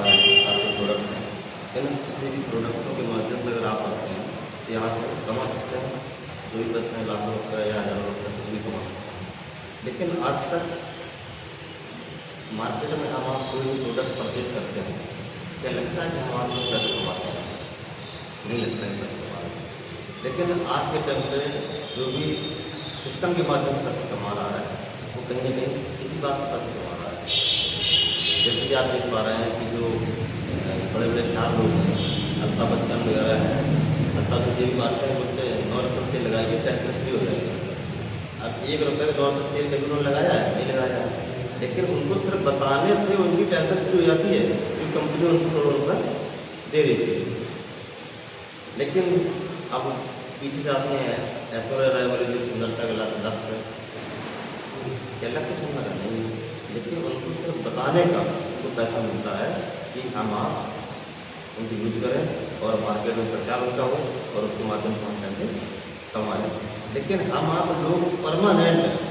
रहा है आपके प्रोडक्ट में, लेकिन किसी भी प्रोडक्टों के माध्यम से अगर आप आते हैं तो यहाँ से कमा सकते हैं, जो भी पैसे लाखों रुपये या हज़ारों रुपये कुछ भी कमा सकते हैं। लेकिन आज तक मार्केट में हम आप कोई भी प्रोडक्ट परचेज करते हैं, क्या लगता है कि हम आज में पैसे कमाते हैं? नहीं लगता है पैसे कमाते हैं। लेकिन आज के टाइम पे जो भी सिस्टम के माध्यम से पैसे कमा रहा है वो कहीं ना कहीं इसी बात से पैसे कमा रहा है। जैसे कि आप देख पा रहे हैं कि जो बड़े बड़े स्टार लोग हैं, अमिताभ बच्चन वगैरह हैं, अमिताभ तो ये भी बात है, बोलते हैं 9 रुपये तेल लगाएंगे टेंशन फ्री हो जाएगी। अब 1 रुपये में 9 रुपये तेल कभी उन्होंने लगाया है? नहीं लगाया है। लेकिन उनको सिर्फ बताने से उनकी टेंशन फ्री हो जाती है कि कंपनी उनको करोड़ों रुपये दे देती है। लेकिन अब पीछे जाते हैं ऐश्वर्या राय वाले जो सुंदरता का लक्ष्य क्या लक्ष्य सुंदर है नहीं, लेकिन उनको सिर्फ बताने का उनको पैसा मिलता है कि हम आप उनकी यूज करें और मार्केट में प्रचार उनका हो और उसके माध्यम से हम पैसे कमाएं। लेकिन हम आप लोग परमानेंट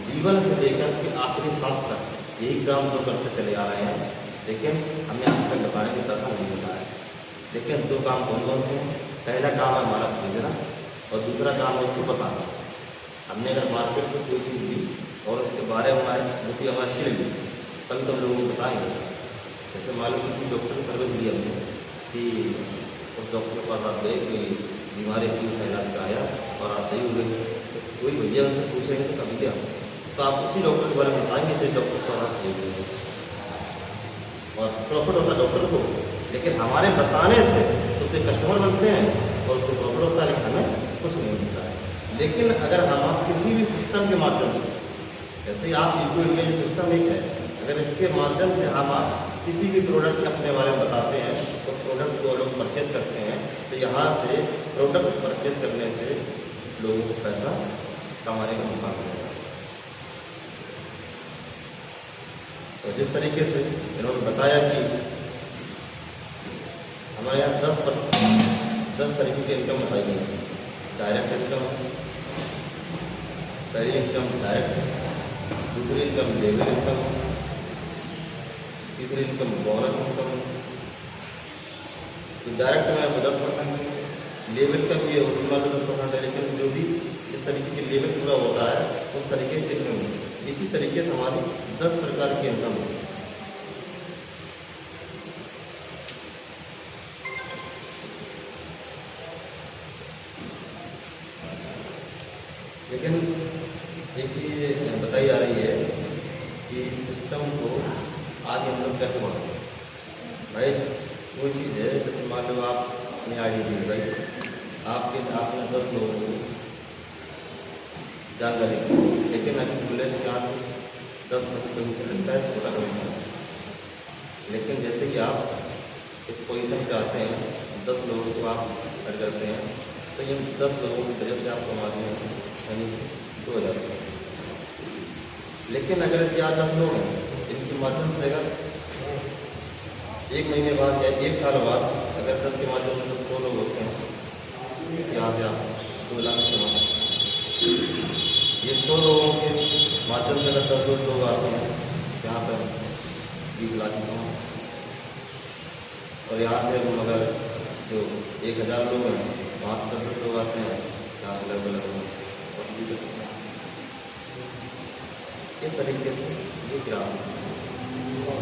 जीवन से लेकर के आखिरी सांस तक यही काम तो करते चले आ रहे हैं, लेकिन हमें आज तक बताने की पैसा नहीं मिला है। लेकिन 2 काम कौन कौन से हैं? पहला काम है हमारा खरीदना और दूसरा काम है उसको बताना। हमने अगर मार्केट से कोई चीज़ ली और उसके बारे में हमारी अच्छी लगी तभी तो हम लोगों को बताएंगे। जैसे मान लो किसी डॉक्टर की सर्विस ली हमने कि उस डॉक्टर के पास आप गए, कोई बीमारी थी, उसका इलाज कराया और आप सही हुए, तो कोई भैया उनसे पूछेंगे तो कभी क्या, तो आप उसी डॉक्टर के बारे में बताएंगे जिस डॉक्टर को आप सही हुए और प्रॉफिट होता है डॉक्टर को। लेकिन हमारे बताने से उससे कस्टमर बनते हैं और उसको प्रॉफिट होता है, लेकिन हमें कुछ नहीं मिलता है। लेकिन अगर हम आप किसी भी सिस्टम के माध्यम से, जैसे आप इको इंडिया जो सिस्टम एक है, अगर इसके माध्यम से हम आप किसी भी प्रोडक्ट अपने बारे में बताते हैं, उस प्रोडक्ट को लोग परचेज करते हैं, तो यहाँ से प्रोडक्ट परचेज करने से लोगों को पैसा कमाने का मौका मिलेगा। तो जिस तरीके से इन्होंने बताया कि हमारे यहाँ 10 तरीके की इनकम बताई गई है। डायरेक्ट इनकम, पहली इनकम डायरेक्ट, दूसरी इनकम लेबर इनकम, तीसरी इनकम बोनस इनकम। तो डायरेक्ट में 10% है, लेबर का भी है 10% है, लेकिन जो भी इस तरीके की लेबर पूरा होता है उस तरीके से इनकम है। इसी तरीके से हमारी 10 प्रकार की इनकम है। लेकिन एक चीज़ बताई जा रही है कि सिस्टम को आगे हम लोग कैसे बढ़ाएं। भाई कोई चीज़ है, जैसे मान लो आप अपनी आईडी दी भाई, आपने 10 लोगों को जानकारी दी, लेकिन अभी खुले तो यहाँ से 10% कमीशन लगता है, छोटा कमीशन। लेकिन जैसे कि आप इस पोजीशन पे आते हैं, 10 लोगों को आप ऐड करते हैं, तो इन 10 लोगों की वजह से आप कमाते हैं यानी 2000 रुपये। लेकिन अगर यहाँ 10 लोग हैं, इनके माध्यम से अगर 1 महीने बाद या 1 साल बाद अगर 10 के माध्यम से 100 लोग होते हैं, यहाँ से आप 2 लाख कमाते हैं। ये 100 लोगों के माध्यम से अगर 10 लोग आते हैं, यहाँ पर 20 लाख कमाते हैं। और यहाँ से हम अगर जो 1000 लोग हैं, वहाँ से 10 लोग आते हैं, यहाँ से लगभग इस तरीके से ये ग्राफ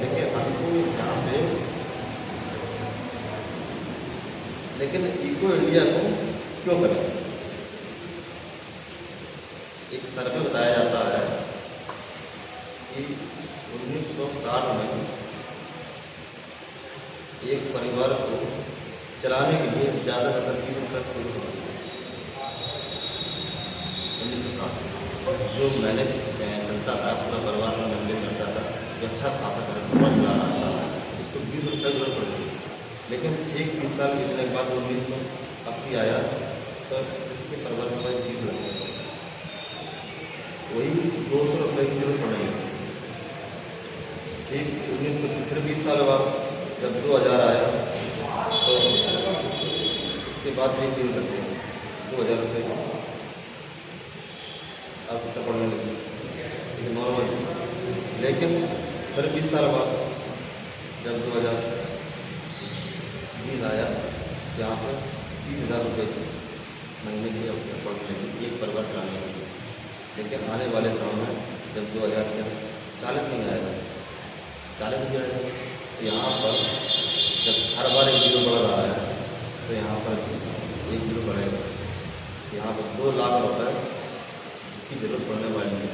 देखिए हमको यहाँ पे। लेकिन इको इंडिया को क्यों करें? एक सर्वे बताया जाता है कि 1960 में एक परिवार को चलाने के लिए ज़्यादा से ज़्यादा 20 रुपये जो मैनेज चलता था, पूरा परिवार में मेंटेन करता था, जो अच्छा खासा परिवार चला रहा था, उसको 20 रुपये जरूरत पड़ती। लेकिन 20 साल बीतने के बाद 1980 आया तो इसके परिवार में 20 लग गए, वही 200 रुपये की जरूरत पड़ेगी। ठीक 1900 फिर 20 साल बाद जब 2000 आया तो इसके बाद भी 3 लगते हैं 2000 रुपये आवश्यकता पड़ने लगी, नॉर्मल। लेकिन फिर 20 साल बाद जब 2020 आया, यहाँ पर 30,000 रुपये महीने की अवसर पड़ने लगी एक परिवार चलाने के लिए। लेकिन आने वाले समय में जब 2040 नहीं आएगा, 40 नहीं आएगा, तो यहाँ पर जब हर बार 1 जीरो बढ़ रहा है, तो यहाँ पर 1 जीरो बढ़ेगा। यहाँ पर 2 लाख रुपये की ज़रूरत पड़ने वाली है।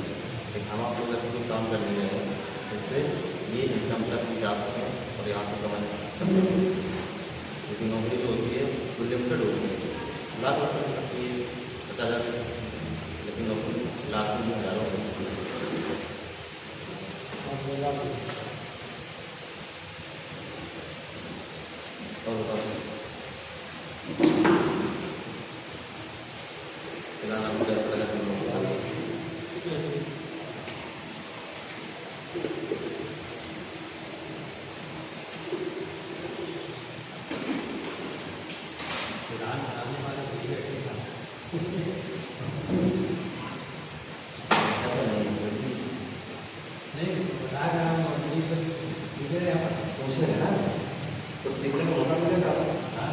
लेकिन हम आप लोग ऐसे कुछ काम करने गए हैं जिससे ये इनकम तक जा सके और यहाँ से कमाए सकते। लेकिन नौकरी जो होती है वो लिमिटेड होती है, लाख रुपये मिल सकती है, 50,000, लेकिन नौकरी लाख में हज़ारों हो सकती है। और बताओ फिलहाल आपको कैसा लगा तुम लोग बताइए। ऐसा नहीं पूछ रहे हैं ना, कुछ सीखने को मौका मिलेगा। हाँ,